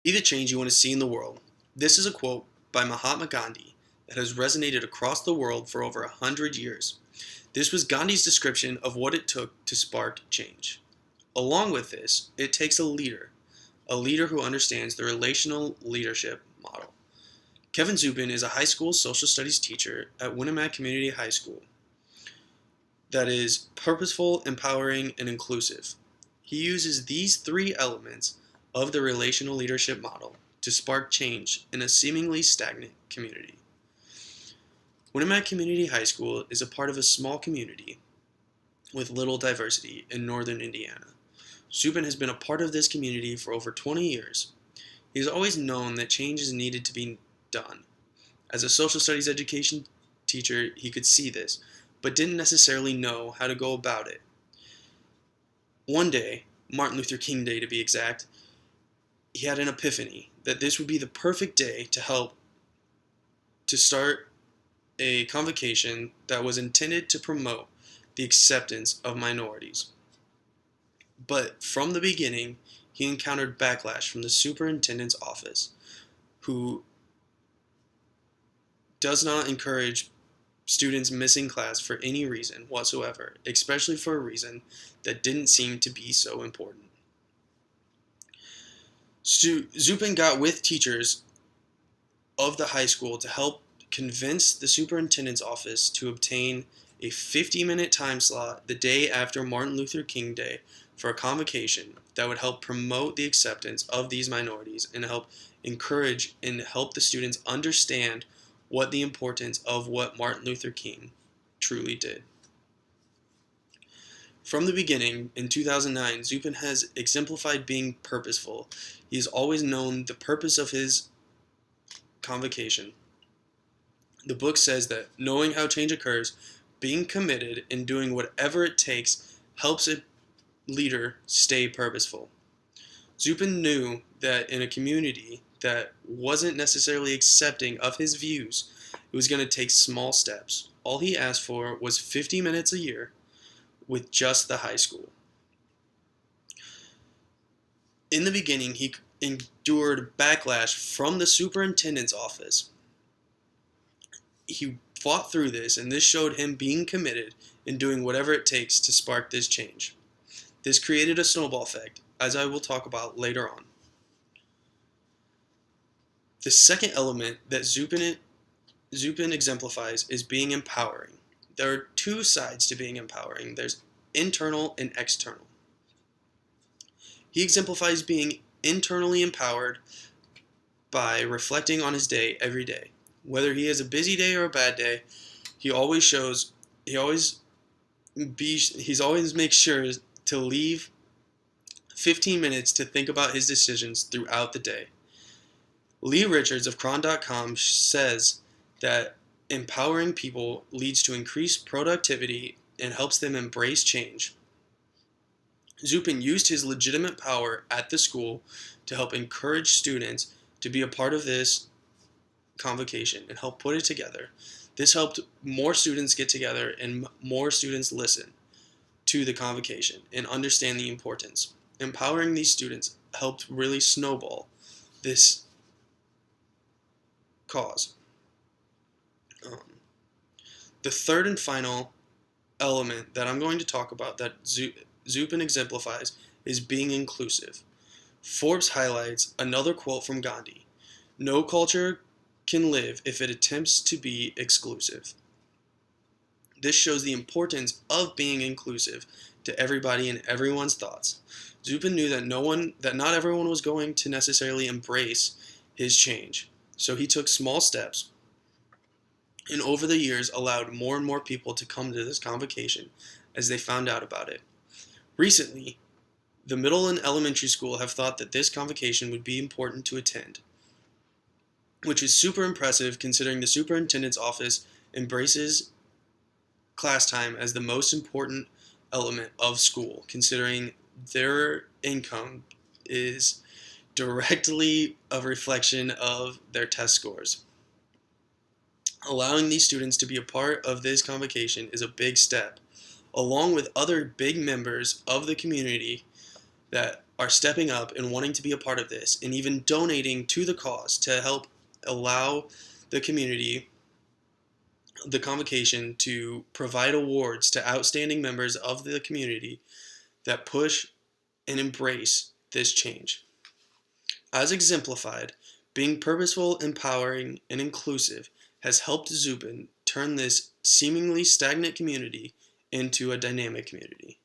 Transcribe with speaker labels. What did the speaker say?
Speaker 1: Be the change you want to see in the world. This is a quote by Mahatma Gandhi that has resonated across the world for over 100 years. This was Gandhi's description of what it took to spark change. Along with this, it takes a leader who understands the relational leadership model. Kevin Zupin is a high school social studies teacher at Winnemac Community High School that is purposeful, empowering, and inclusive. He uses these three elements of the relational leadership model to spark change in a seemingly stagnant community. Winnemac Community High School is a part of a small community with little diversity in northern Indiana. Zupin has been a part of this community for over 20 years. He has always known that change is needed to be done. As a social studies education teacher, he could see this, but didn't necessarily know how to go about it. One day, Martin Luther King Day to be exact, he had an epiphany that this would be the perfect day to start a convocation that was intended to promote the acceptance of minorities. But from the beginning, he encountered backlash from the superintendent's office, who does not encourage students missing class for any reason whatsoever, especially for a reason that didn't seem to be so important. Zupin got with teachers of the high school to help convince the superintendent's office to obtain a 50-minute time slot the day after Martin Luther King Day for a convocation that would help promote the acceptance of these minorities and help encourage and help the students understand what the importance of what Martin Luther King truly did. From the beginning, in 2009, Zupin has exemplified being purposeful. He has always known the purpose of his convocation. The book says that knowing how change occurs, being committed, and doing whatever it takes helps a leader stay purposeful. Zupin knew that in a community that wasn't necessarily accepting of his views, it was going to take small steps. All he asked for was 50 minutes a year with just the high school. In the beginning, he endured backlash from the superintendent's office. He fought through this, and this showed him being committed and doing whatever it takes to spark this change. This created a snowball effect, as I will talk about later on. The second element that Zupin exemplifies is being empowering. There are two sides to being empowering. There's internal and external. He exemplifies being internally empowered by reflecting on his day every day. Whether he has a busy day or a bad day, he always makes sure to leave 15 minutes to think about his decisions throughout the day. Lee Richards of Cron.com says that empowering people leads to increased productivity and helps them embrace change. Zupin used his legitimate power at the school to help encourage students to be a part of this convocation and help put it together. This helped more students get together and more students listen to the convocation and understand the importance. Empowering these students helped really snowball this cause. The third and final element that I'm going to talk about that Zupin exemplifies is being inclusive. Forbes highlights another quote from Gandhi: "No culture can live if it attempts to be exclusive." This shows the importance of being inclusive to everybody and everyone's thoughts. Zupin knew that not everyone was going to necessarily embrace his change, so he took small steps, and over the years allowed more and more people to come to this convocation as they found out about it. Recently, the middle and elementary school have thought that this convocation would be important to attend, which is super impressive considering the superintendent's office embraces class time as the most important element of school, considering their income is directly a reflection of their test scores. Allowing these students to be a part of this convocation is a big step, along with other big members of the community that are stepping up and wanting to be a part of this and even donating to the cause to help allow the community the convocation to provide awards to outstanding members of the community that push and embrace this change. As exemplified, being purposeful, empowering, and inclusive has helped Zupin turn this seemingly stagnant community into a dynamic community.